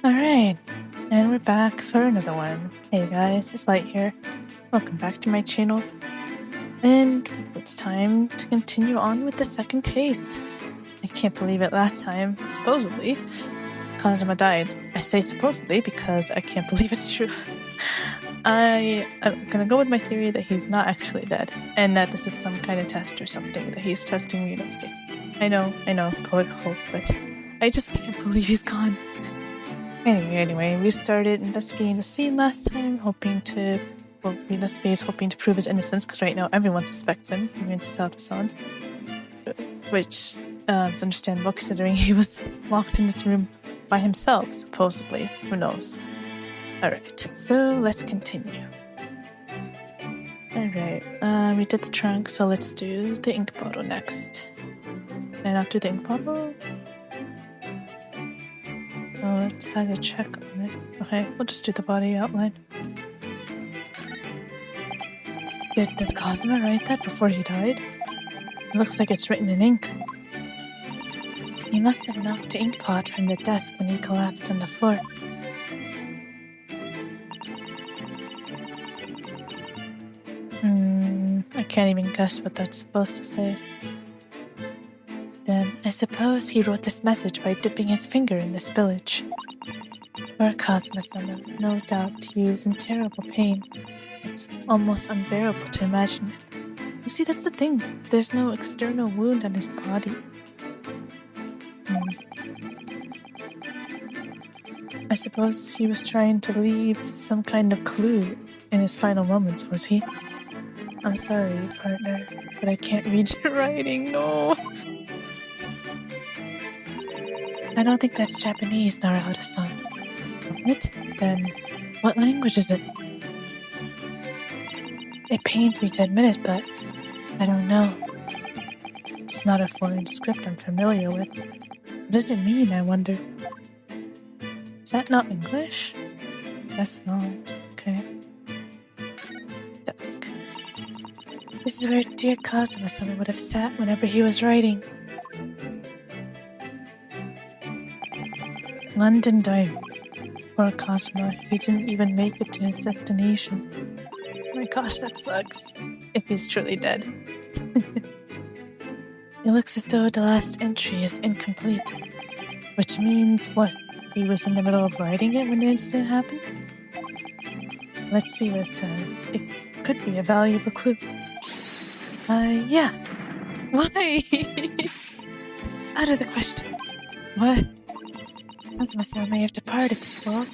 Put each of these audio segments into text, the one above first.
Alright, and we're back for another one. Hey guys, it's Light here. Welcome back to my channel. And it's time to continue on with the second case. I can't believe it, last time, supposedly, Kazuma died. I say supposedly because I can't believe it's true. I'm gonna go with my theory that he's not actually dead, and that this is some kind of test or something, that he's testing RYUNOSUKE. I know, code hope, but I just can't believe he's gone. Anyway, we started investigating the scene last time, RYUNOSUKE is hoping to prove his innocence, because right now everyone suspects him. He remains south of San. Which is understandable, considering he was locked in this room by himself, supposedly. Who knows? Alright, so let's continue. Alright, we did the trunk, so let's do the ink bottle next. Can I not do the ink bottle? Oh, let's have a check on it. Okay, we'll just do the body outline. Did Kazuma write that before he died? It looks like it's written in ink. He must have knocked the ink pot from the desk when he collapsed on the floor. I can't even guess what that's supposed to say. Then, I suppose he wrote this message by dipping his finger in the spillage. Poor Kazuma-sama, no doubt he was in terrible pain. It's almost unbearable to imagine it. You see, that's the thing. There's no external wound on his body. I suppose he was trying to leave some kind of clue in his final moments, was he? I'm sorry, partner, but I can't read your writing, no. I don't think that's Japanese, Naruhodo-san. What? Then, what language is it? It pains me to admit it, but I don't know. It's not a foreign script I'm familiar with. What does it mean, I wonder? Is that not English? Guess not. Okay. Desk. This is where dear Kazuma-sama would have sat whenever he was writing. London Diary. Poor Kazuma, he didn't even make it to his destination. Oh my gosh, that sucks. If he's truly dead. It looks as though the last entry is incomplete. Which means what? He was in the middle of writing it when the incident happened? Let's see what it says. It could be a valuable clue. Yeah. Why? It's out of the question. What? Kazuma-san may have departed this world,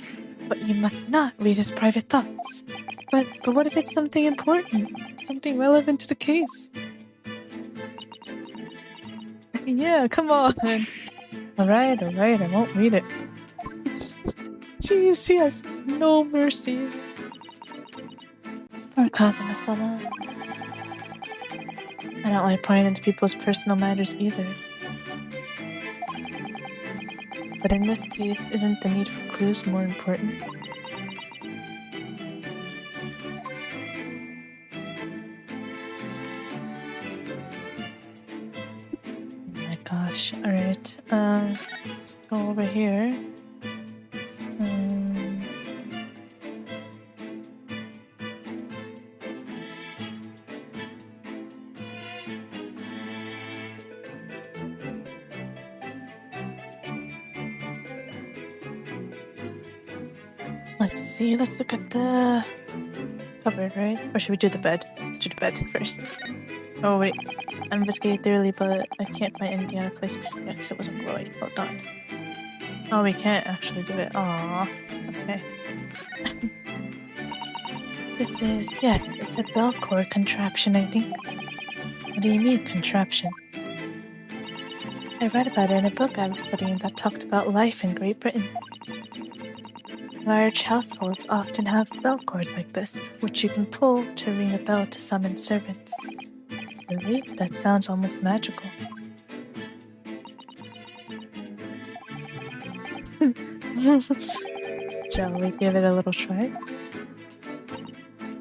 but you must not read his private thoughts. But what if it's something important? Something relevant to the case? Yeah, come on. Alright, I won't read it. Jeez, she has no mercy. Poor Kazuma-sama. I don't like prying into people's personal matters either. But in this case, isn't the need for clues more important? Oh my gosh, alright, let's go over here. Let's see, let's look at the cupboard, right? Or should we do the bed? Let's do the bed first. Oh wait, I investigated thoroughly, but I can't find anything out of place. Yeah, because it wasn't glowing. Well done. Oh, we can't actually do it. Aww. Okay. This is, yes, it's a bell cord contraption, I think. What do you mean, contraption? I read about it in a book I was studying that talked about life in Great Britain. Large households often have bell cords like this, which you can pull to ring a bell to summon servants. Really? That sounds almost magical. Shall we give it a little try?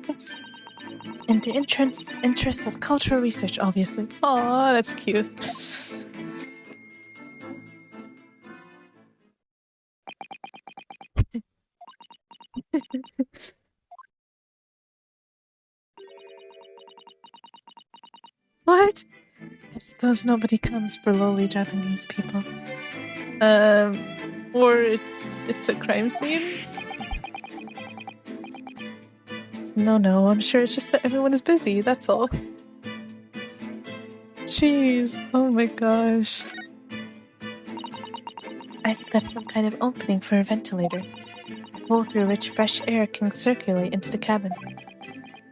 Yes. In the interests of cultural research, obviously. Aw, that's cute. What? I suppose nobody comes for lowly Japanese people. Or it's a crime scene? No, I'm sure it's just that everyone is busy, that's all. Jeez, oh my gosh. I think that's some kind of opening for a ventilator. A hole through which fresh air can circulate into the cabin.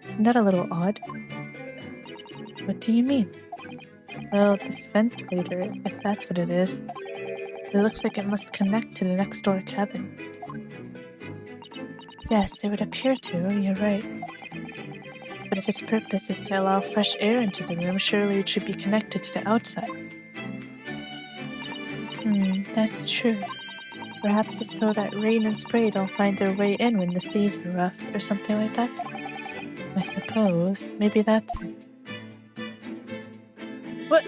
Isn't that a little odd? What do you mean? Well, this ventilator, if that's what it is, it looks like it must connect to the next door cabin. Yes, it would appear to, you're right. But if its purpose is to allow fresh air into the room, surely it should be connected to the outside. That's true. Perhaps it's so that rain and spray don't find their way in when the seas are rough, or something like that. I suppose. Maybe that's it. What?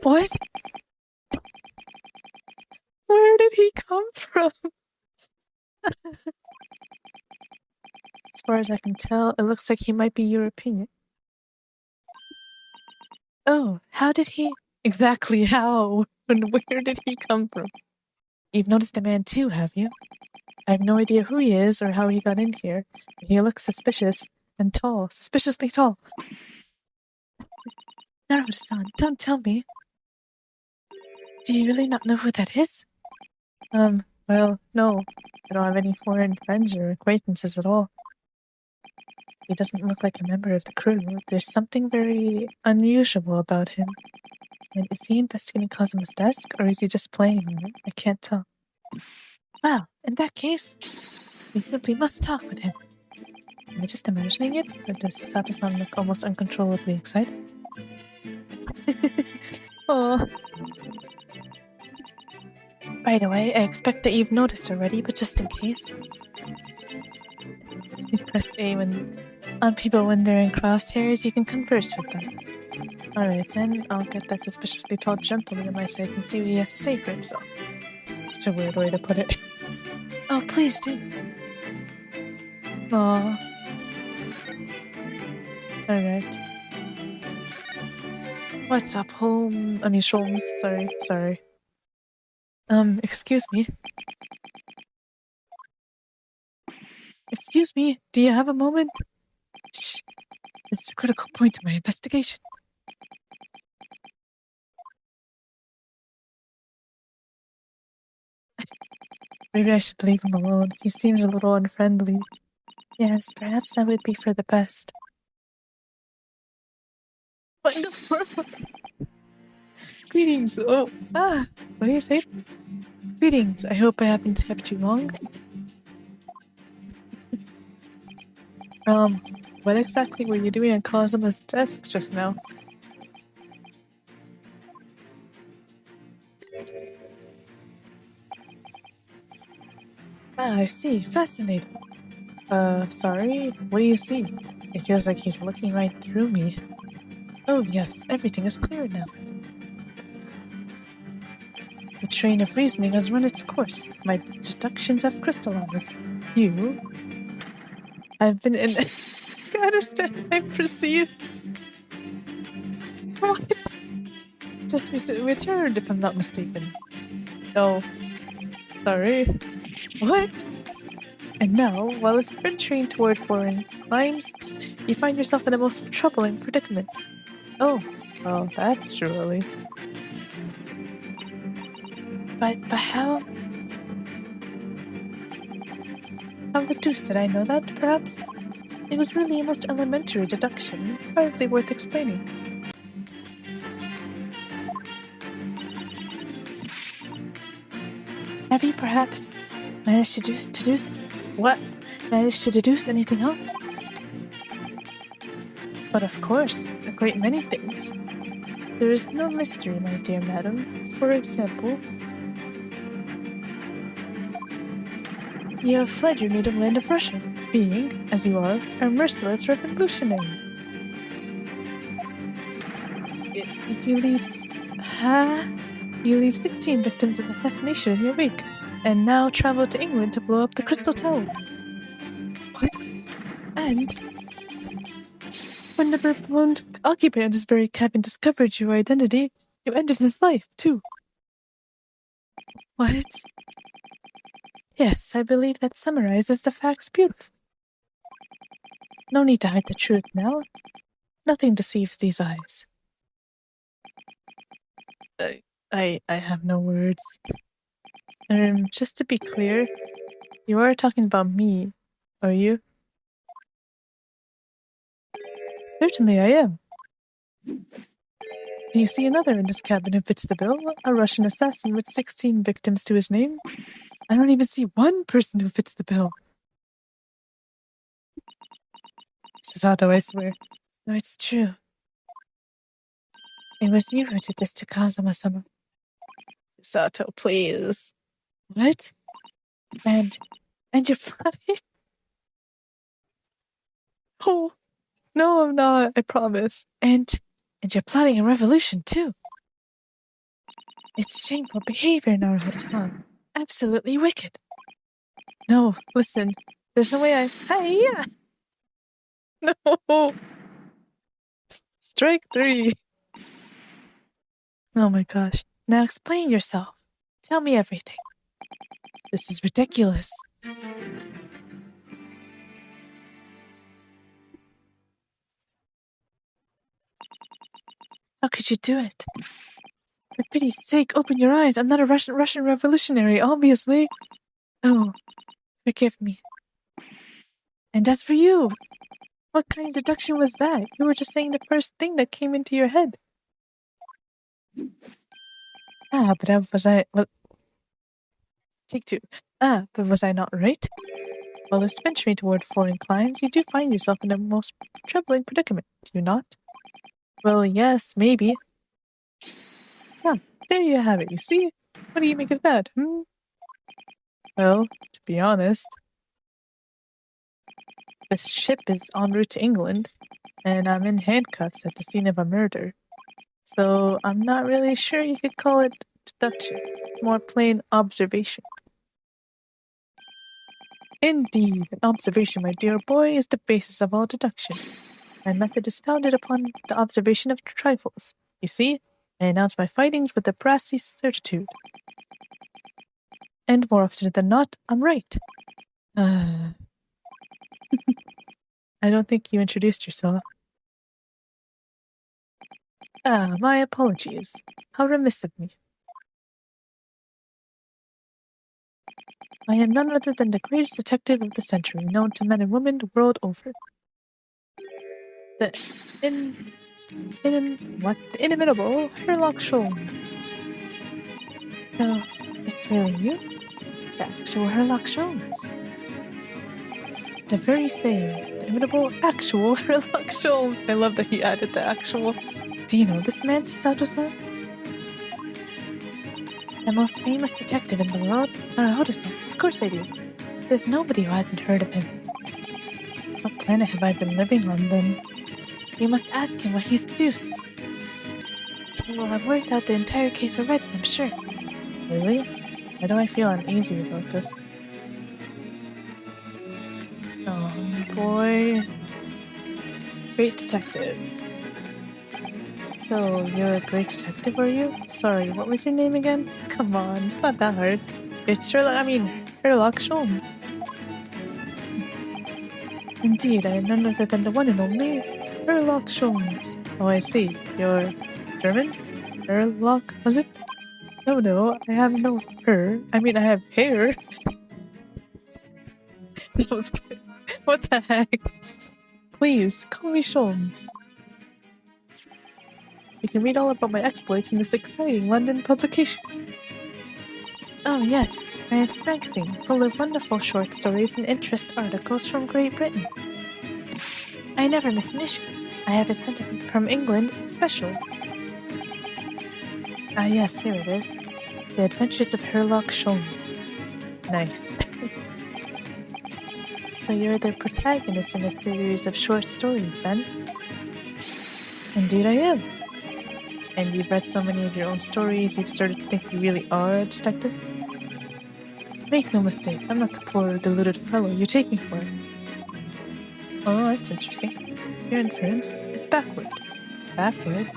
What? Where did he come from? As far as I can tell, it looks like he might be European. Oh, how did he... Exactly how? And where did he come from? You've noticed a man too, have you? I have no idea who he is or how he got in here. He looks suspicious and tall. Suspiciously tall. Naruto-san, don't tell me. Do you really not know who that is? Well, no. I don't have any foreign friends or acquaintances at all. He doesn't look like a member of the crew. There's something very unusual about him. And is he investigating Kazuma's desk, or is he just playing on it? I can't tell. Well, in that case, we simply must talk with him. Am I just imagining it, or does Sato-san look almost uncontrollably excited? Oh. By the way, I expect that you've noticed already, but just in case. You press A on people when they're in crosshairs, you can converse with them. Alright then, I'll get that suspiciously tall gentleman on my side and see what he has to say for himself. Such a weird way to put it. Oh, please do. Aww. Alright. What's up, Sholmes? Sorry. Excuse me. Excuse me, do you have a moment? Shh. This is a critical point in my investigation. Maybe I should leave him alone. He seems a little unfriendly. Yes, perhaps that would be for the best. What in the world? Greetings. Oh, what do you say? Greetings. I hope I haven't kept you long. What exactly were you doing on Kazuma's desk just now? Ah, I see. Fascinating. Sorry? What do you see? It feels like he's looking right through me. Oh yes, everything is clear now. The train of reasoning has run its course. My deductions have crystallized. You... I've been in... I understand. I perceive... What? Just returned, if I'm not mistaken. Oh. Sorry. What? And now, while adventuring toward foreign lines, you find yourself in a most troubling predicament. Oh, well, that's true, at least. But how? How the deuce did I know that, perhaps? It was really a most elementary deduction, hardly worth explaining. Have you perhaps managed to deduce what? Managed to deduce anything else? But of course, a great many things. There is no mystery, my dear madam. For example, you have fled your native land of Russia, being, as you are, a merciless revolutionary. You leave 16 victims of assassination in your wake, and now travel to England to blow up the Crystal Tower. What? And when the blonde occupant of this very cabin discovered your identity, you ended his life, too. What? Yes, I believe that summarizes the facts beautifully. No need to hide the truth now. Nothing deceives these eyes. I have no words. Just to be clear, you are talking about me, are you? Certainly I am. Do you see another in this cabin who fits the bill? A Russian assassin with 16 victims to his name? I don't even see one person who fits the bill. Susato, I swear. No, it's true. It was you who did this to Kazuma-sama. Susato, please. What? And you're plotting? Oh, no, I'm not, I promise. And you're plotting a revolution, too. It's shameful behavior, Naruhodo-san. Absolutely wicked. No, listen. There's no way I... Hiya! No! Strike 3. Oh my gosh. Now explain yourself. Tell me everything. This is ridiculous. How could you do it? For pity's sake, open your eyes. I'm not a Russian revolutionary, obviously. Oh, forgive me. And as for you, what kind of deduction was that? You were just saying the first thing that came into your head. Take 2. But was I not right? Well, as venturing toward foreign climes, you do find yourself in a most troubling predicament, do you not? Well, yes, maybe. There you have it, you see? What do you make of that, Well, to be honest, this ship is en route to England, and I'm in handcuffs at the scene of a murder. So I'm not really sure you could call it deduction. It's more plain observation. Indeed, an observation, my dear boy, is the basis of all deduction. My method is founded upon the observation of trifles. You see, I announce my findings with a brassy certitude. And more often than not, I'm right. I don't think you introduced yourself. My apologies. How remiss of me. I am none other than the greatest detective of the century, known to men and women the world over. The inimitable Herlock Sholmes. So, it's really you? The actual Herlock Sholmes. The very same, the inimitable actual Herlock Sholmes. I love that he added the actual. Do you know this man, Sato-san? The most famous detective in the world? Naruhodo-san. Of course I do. There's nobody who hasn't heard of him. What planet have I been living on, then? You must ask him what he's deduced. He will have worked out the entire case already, I'm sure. Really? Why do I feel uneasy about this? Oh, boy. Great detective. So, you're a great detective, are you? Sorry, what was your name again? Come on, it's not that hard. It's Herlock Sholmes. Indeed, I am none other than the one and only Herlock Sholmes. Oh, I see. You're German? Herlock, was it? No, I have no I have hair. That was good. What the heck? Please, call me Sholmes. You can read all about my exploits in this exciting London publication. Oh yes, it's a magazine full of wonderful short stories and interest articles from Great Britain. I never miss an issue. I have it sent from England specially. Ah yes, here it is. The Adventures of Herlock Sholmes. Nice. So you're the protagonist in a series of short stories, then? Indeed I am. And you've read so many of your own stories, you've started to think you really are a detective? Make no mistake, I'm not the poor, deluded fellow you take me for. Oh, that's interesting. Your inference is backward. Backward?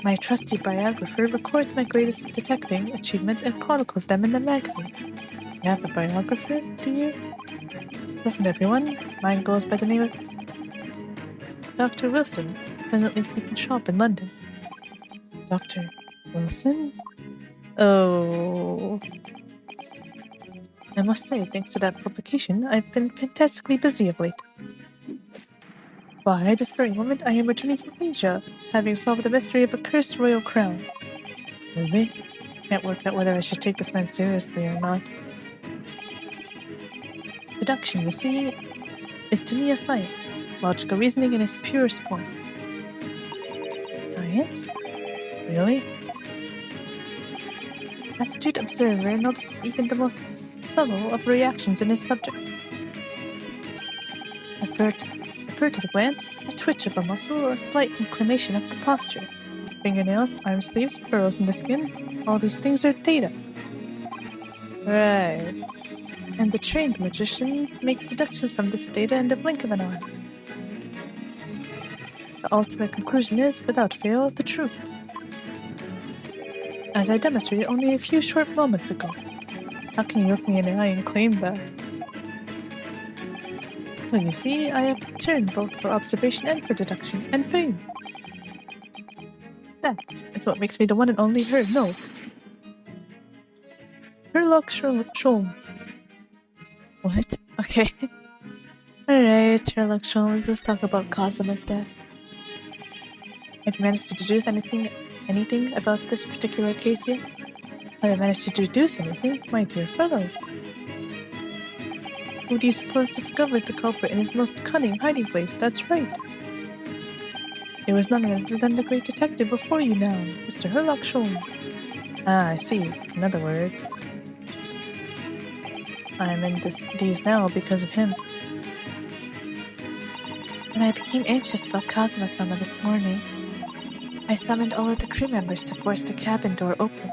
My trusty biographer records my greatest detecting achievements and chronicles them in the magazine. You have a biographer, do you? Doesn't everyone? Mine goes by the name of Dr. Wilson, presently keeping shop in London. Dr. Wilson? Oh. I must say, thanks to that publication, I've been fantastically busy of late. Why, at this very moment, I am returning from Asia, having solved the mystery of a cursed royal crown. Really? Can't work out whether I should take this man seriously or not. Deduction, you see, is to me a science, logical reasoning in its purest form. Science? Really? Astute observer notices even the most subtle of reactions in his subject. A furtive glance, a twitch of a muscle, a slight inclination of the posture. Fingernails, arm sleeves, furrows in the skin, all these things are data. Right. And the trained magician makes deductions from this data in the blink of an eye. The ultimate conclusion is, without fail, the truth. As I demonstrated only a few short moments ago. How can you look me in the eye and claim that? Well, you see, I have returned both for observation and for deduction, and fame. That is what makes me the one and only no. Herlock Sholmes. What? Okay. Alright, Herlock Sholmes, let's talk about Cosima's death. Have you managed to deduce anything about this particular case yet? Have you managed to deduce anything, my dear fellow? Who do you suppose discovered the culprit in his most cunning hiding place? That's right. It was none other than the great detective before you now, Mr. Herlock Sholmes. Ah, I see. In other words, I am in these now because of him. When I became anxious about Kazuma-sama this morning, I summoned all of the crew members to force the cabin door open.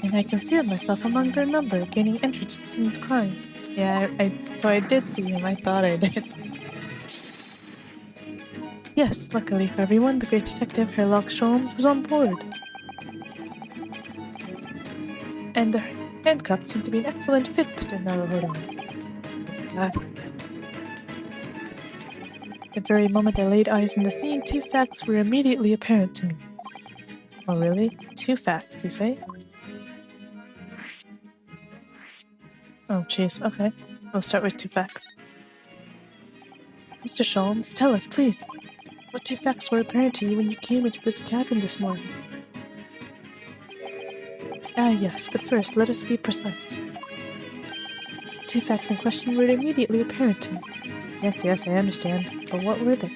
And I concealed myself among their number, gaining entry to the scene of crime. Yeah, so I did see him. I thought I did. Yes, luckily for everyone, the great detective Herlock Sholmes was on board. And the handcuffs seem to be an excellent fit, Mr. Naruhodo. The very moment I laid eyes on the scene, two facts were immediately apparent to me. Oh really? Two facts, you say? Oh jeez, okay. We'll start with two facts. Mr. Sholmes, tell us, please. What two facts were apparent to you when you came into this cabin this morning? Ah yes, but first let us be precise. Two facts in question were immediately apparent to me. Yes, I understand. But what were they?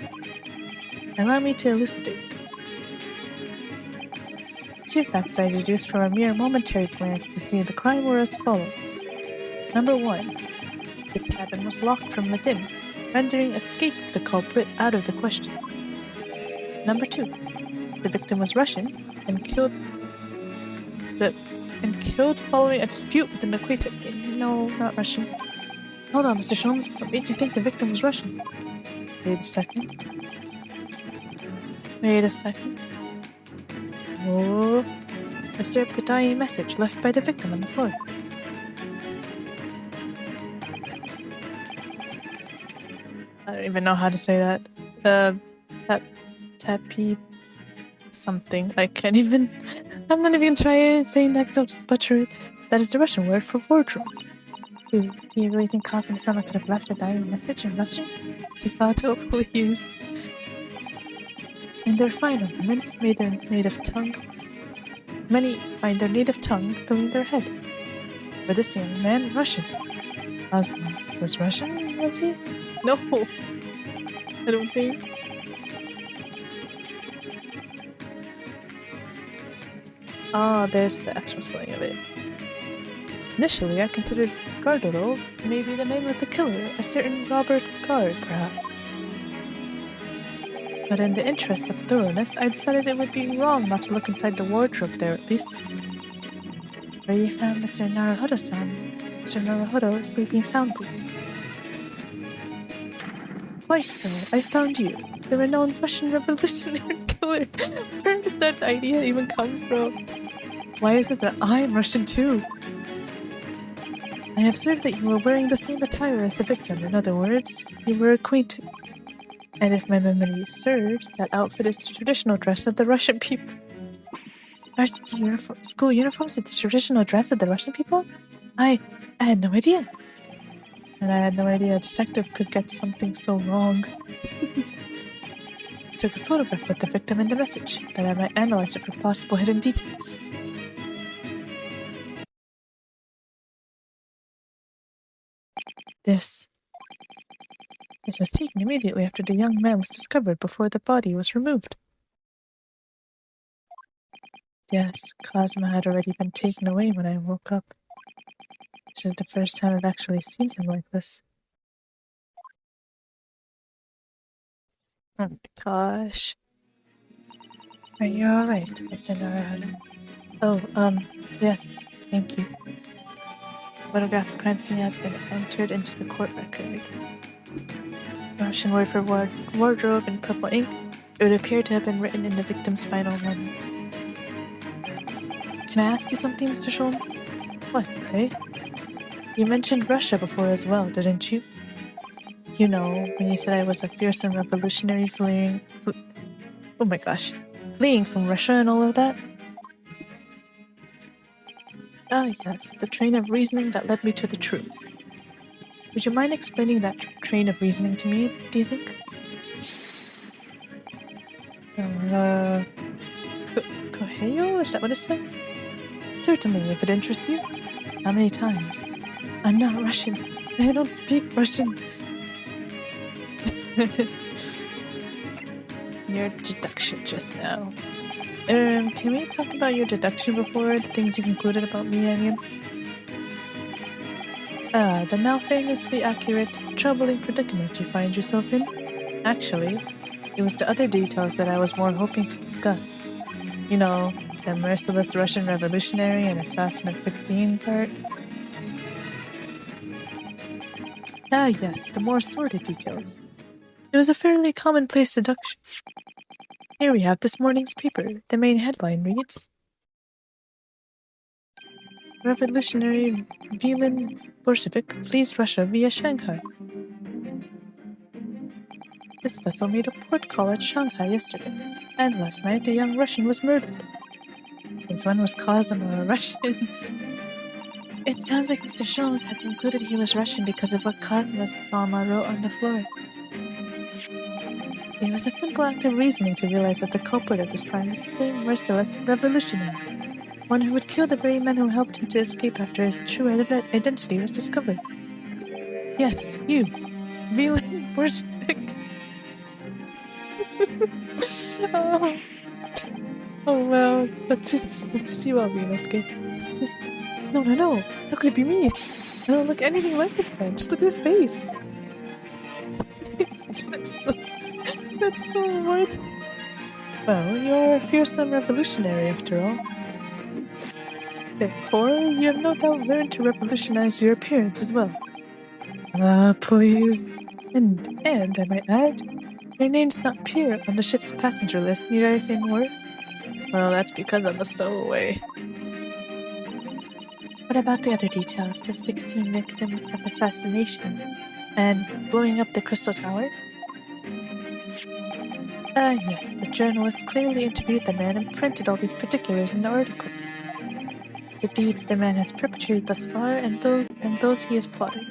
Allow me to elucidate. Two facts I deduced from a mere momentary glance to see the crime were as follows. Number one, the cabin was locked from within, rendering escape of the culprit out of the question. Number two, the victim was Russian and killed following a dispute with an acquaintance. No, not Russian. Hold on, Mr. Sholmes. What made you think the victim was Russian? Wait a second. Oh, observe the dying message left by the victim on the floor. I don't even know how to say that. Tappy something. I can't even. I'm not even trying saying that because I'll just butcher it. That is the Russian word for wardrobe. Do you really think Kazuma-sama could have left a dying message in Russian? Sasato, please. In their fine ornaments, many find their native tongue filling their head. For this young man, Russian. Kazuma was Russian, was he? No, I don't think. Ah, there's the actual spelling of it. Initially, I considered Gardolo may be the name of the killer, a certain Robert Gard, perhaps. But in the interest of thoroughness, I decided it would be wrong not to look inside the wardrobe there at least. Where you found Mr. Naruhodo-san. Mr. Naruhodo sleeping soundly. Quite so. I found you, the renowned Russian revolutionary killer. Where did that idea even come from? Why is it that I'm Russian too? I observed that you were wearing the same attire as the victim. In other words, you were acquainted. And if my memory serves, that outfit is the traditional dress of the Russian people. Our school uniforms are the traditional dress of the Russian people? I had no idea. And I had no idea a detective could get something so wrong. I took a photograph with the victim and the message, that I might analyze it for possible hidden details. This was taken immediately after the young man was discovered before the body was removed. Yes, Cosmo had already been taken away when I woke up. This is the first time I've actually seen him like this. Oh my gosh. Are you alright, Mr. Narahara? Oh, yes, thank you. Photograph crime scene has been entered into the court record. Russian word for wardrobe in purple ink. It would appear to have been written in the victim's spinal lungs. Can I ask you something, Mr. Sholmes? What, pray? You mentioned Russia before as well, didn't you? You know, when you said I was a fearsome revolutionary fleeing from Russia and all of that? Ah, yes, the train of reasoning that led me to the truth. Would you mind explaining that train of reasoning to me, do you think? Koheyo? Is that what it says? Certainly, if it interests you. How many times? I'm not Russian. I don't speak Russian. Your deduction just now. Can we talk about your deduction before? The things you concluded about me, I mean? The now famously accurate, troubling predicament you find yourself in? Actually, it was the other details that I was more hoping to discuss. You know, the merciless Russian revolutionary and assassin of 16 part. Ah yes, the more sordid details. It was a fairly commonplace deduction. Here we have this morning's paper. The main headline reads, Revolutionary Villain Bolshevik flees Russia via Shanghai. This vessel made a port call at Shanghai yesterday, and last night a young Russian was murdered. Since when was Cosmo a Russian? It sounds like Mr. Sholmes has concluded he was Russian because of what Cosmo-sama wrote on the floor. It was a simple act of reasoning to realize that the culprit of this crime was the same merciless revolutionary, one who would kill the very men who helped him to escape after his true identity was discovered. Yes, you, villain Bolshevik. Oh wow, that's you, RYUNOSUKE. No, how could it be me? I don't look anything like this man, just look at his face. That's so what? Well, you're a fearsome revolutionary after all. Therefore, you have no doubt learned to revolutionize your appearance as well. Please. And I might add, your name does not appear on the ship's passenger list, need I say more? Well, that's because I'm a stowaway. What about the other details, the 16 victims of assassination and blowing up the Crystal Tower? Yes, the journalist clearly interviewed the man and printed all these particulars in the article. The deeds the man has perpetrated thus far and those he has plotted.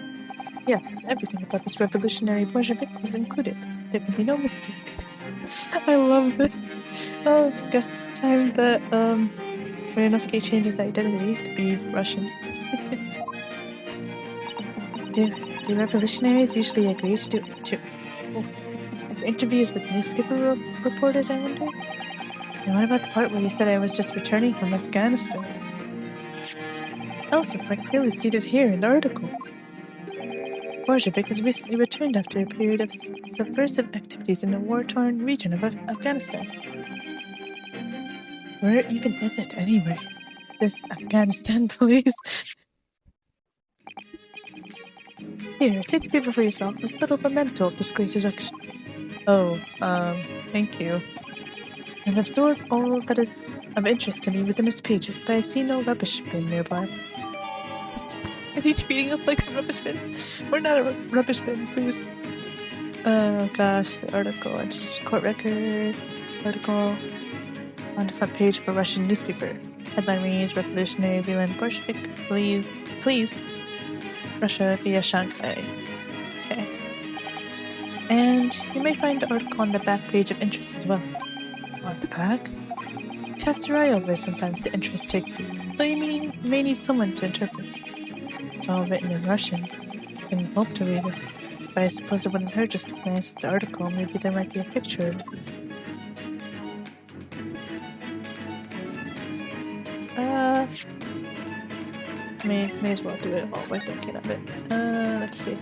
Yes, everything about this revolutionary Bolshevik was included. There can be no mistake. I love this. Oh, I guess it's time that RYUNOSUKE changes identity to be Russian. Do revolutionaries usually agree to interviews with newspaper reporters, I wonder? And what about the part where you said I was just returning from Afghanistan? Also, quite clearly stated here in the article. Bolshevik has recently returned after a period of subversive activities in the war-torn region of Afghanistan. Where even is it anyway? This Afghanistan, please. Here, take the paper for yourself, this little memento of this great deduction. Oh, thank you. I've absorbed all that is of interest to me within its pages, but I see no rubbish bin nearby. Is he treating us like a rubbish bin? We're not a rubbish bin, please. Oh gosh, the article, court record, article on the front page of a Russian newspaper. Headline reads, Revolutionary Villain Bolshevik, please, Russia via Shanghai. Okay. And you may find the article on the back page of interest as well. On the back? Cast your eye over it sometimes the interest takes you, though you may need someone to interpret. It's all written in Russian. You can hope to read it, but I suppose it wouldn't hurt just to glance at the article. Maybe there might be a picture. May as well do it while we're thinking of it. Let's see.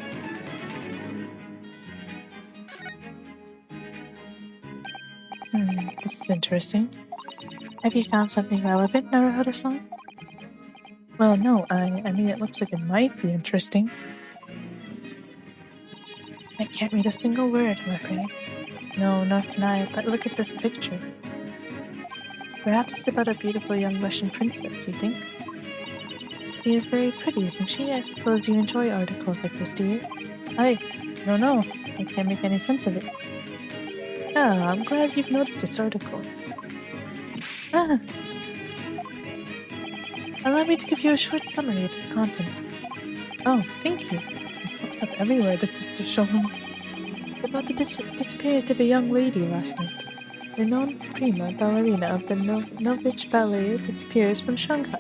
This is interesting. Have you found something relevant, Naruhodo-san? Well, no, I mean, it looks like it might be interesting. I can't read a single word, I'm afraid. No, nor can I, but look at this picture. Perhaps it's about a beautiful young Russian princess, you think? She is very pretty, isn't she? I suppose you enjoy articles like this, do you? I don't know. I can't make any sense of it. Ah, I'm glad you've noticed this article. Ah. Allow me to give you a short summary of its contents. Oh, thank you. It pops up everywhere, this Mr. Sholmes. It's about the disappearance of a young lady last night. The known prima ballerina of the Novich Ballet disappears from Shanghai.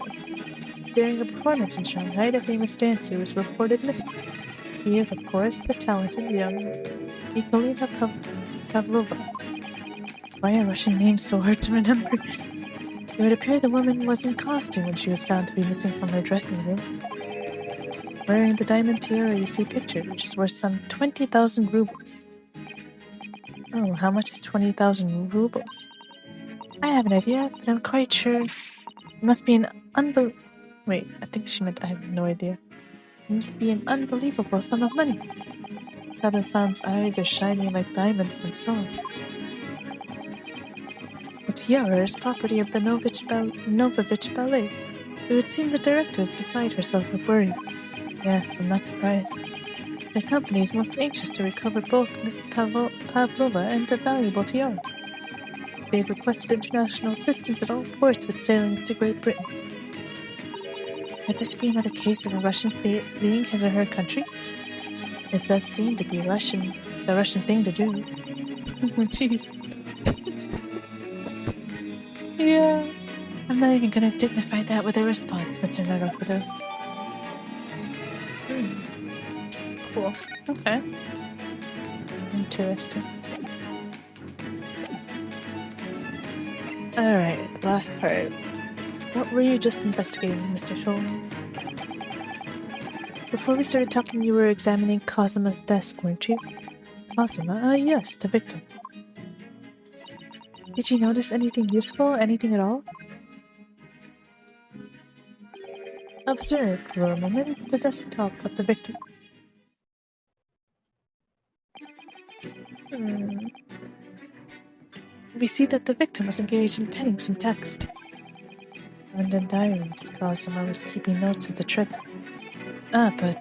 During a performance in Shanghai, the famous dancer was reported missing. He is, of course, the talented young Nikolina Pavlova. Why are Russian names so hard to remember? It would appear the woman was in costume when she was found to be missing from her dressing room. Wearing the diamond tiara you see pictured, which is worth some 20,000 rubles. Oh, how much is 20,000 rubles? I have an idea, but I'm quite sure it must be an Wait, I think she meant I have no idea. It must be an unbelievable sum of money. Sada-san's eyes are shining like diamonds themselves. The tiara is property of the Novich Ballet. It would seem the director is beside herself with worry. Yes, I'm not surprised. The company is most anxious to recover both Miss Pavlova and the valuable tiara. They've requested international assistance at all ports with sailings to Great Britain. Could this be another case of a Russian fleeing his or her country? It does seem to be the Russian thing to do. Jeez. Yeah. I'm not even gonna dignify that with a response, Mr. Naruhodo. Cool. Okay. Interesting. Alright, last part. What were you just investigating, Mr. Sholmes? Before we started talking, you were examining Kazuma's desk, weren't you? Kazuma? Yes, the victim. Did you notice anything useful? Anything at all? Observe for a moment the desktop of the victim. We see that the victim was engaged in penning some text. London diary. Kazuma was keeping notes of the trip. But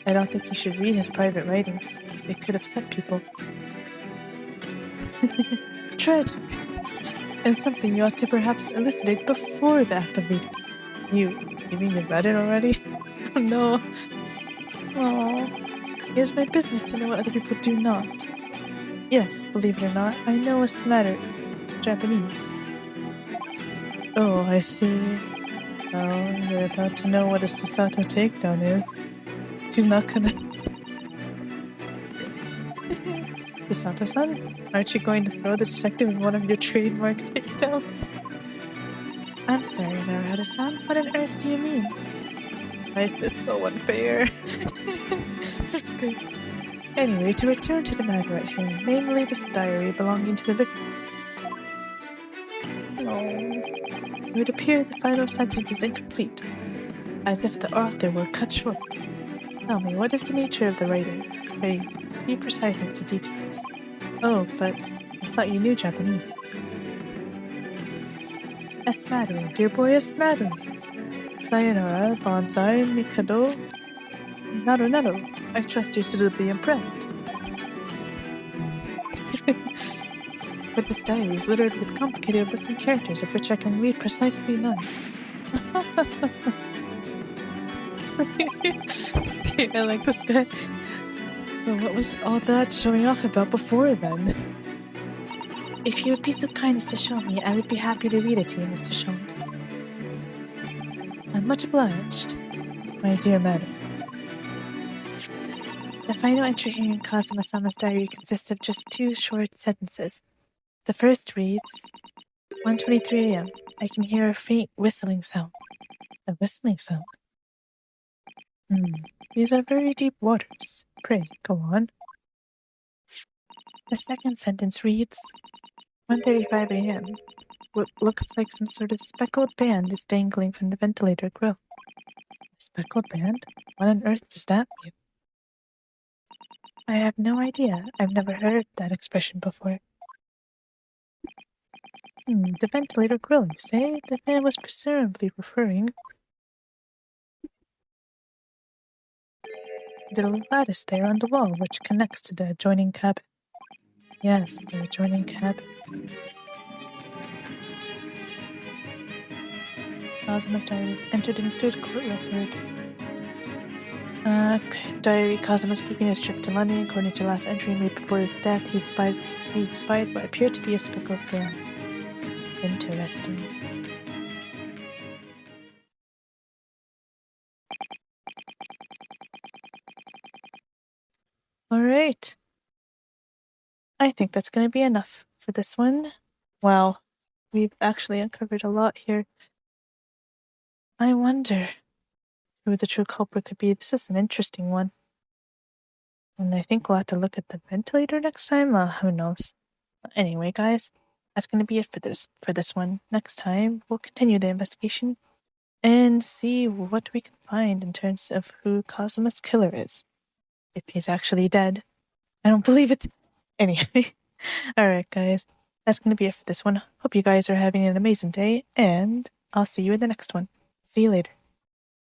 I don't think you should read his private writings. They could upset people. Tragic. And something you ought to perhaps elucidate before the act of reading. You mean you read it already? Oh no. Aww. It is my business to know what other people do not. Yes, believe it or not, I know a smatter Japanese. Oh, I see. Oh, you're about to know what a Susato takedown is. She's not gonna... Susato-san? Aren't you going to throw the detective in one of your trademark takedowns? I'm sorry, Naruhodo-san. What on earth do you mean? Life is so unfair. That's great. Anyway, to return to the matter at hand, namely this diary belonging to the victim. It would appear the final sentence is incomplete, as if the author were cut short. Tell me, what is the nature of the writing? Pray, be precise as to details. Oh, but I thought you knew Japanese. Esmaru, dear boy Esmaru. Sayonara, bonsai, mikado. Naru naru. I trust you're suitably impressed. But this diary is littered with complicated-looking characters of which I can read precisely none. Okay, I like this guy. Well, what was all that showing off about before, then? If you would be so kind as to show me, I would be happy to read it to you, Mr. Sholmes. I'm much obliged, my dear madam. The final entry here in Kazuma-sama's diary consists of just 2 short sentences. The first reads, 1:23 a.m. I can hear a faint whistling sound. A whistling sound? These are very deep waters. Pray, go on. The second sentence reads, 1:35 a.m. What looks like some sort of speckled band is dangling from the ventilator grill. A speckled band? What on earth does that mean? I have no idea. I've never heard that expression before. The ventilator grill, you say? The man was presumably referring to the lattice there on the wall which connects to the adjoining cabin. Yes, the adjoining cabin. Kazuma's diary was entered into the court record. Diary, Kazuma's keeping his trip to London. According to the last entry made before his death, he spied what appeared to be a speckled band. Interesting. Alright. I think that's going to be enough for this one. Wow. We've actually uncovered a lot here. I wonder who the true culprit could be. This is an interesting one. And I think we'll have to look at the ventilator next time. Who knows? Anyway, guys, that's going to be it for this one. Next time, we'll continue the investigation and see what we can find in terms of who Kazuma's killer is. If he's actually dead. I don't believe it. Anyway. Alright, guys. That's going to be it for this one. Hope you guys are having an amazing day, and I'll see you in the next one. See you later.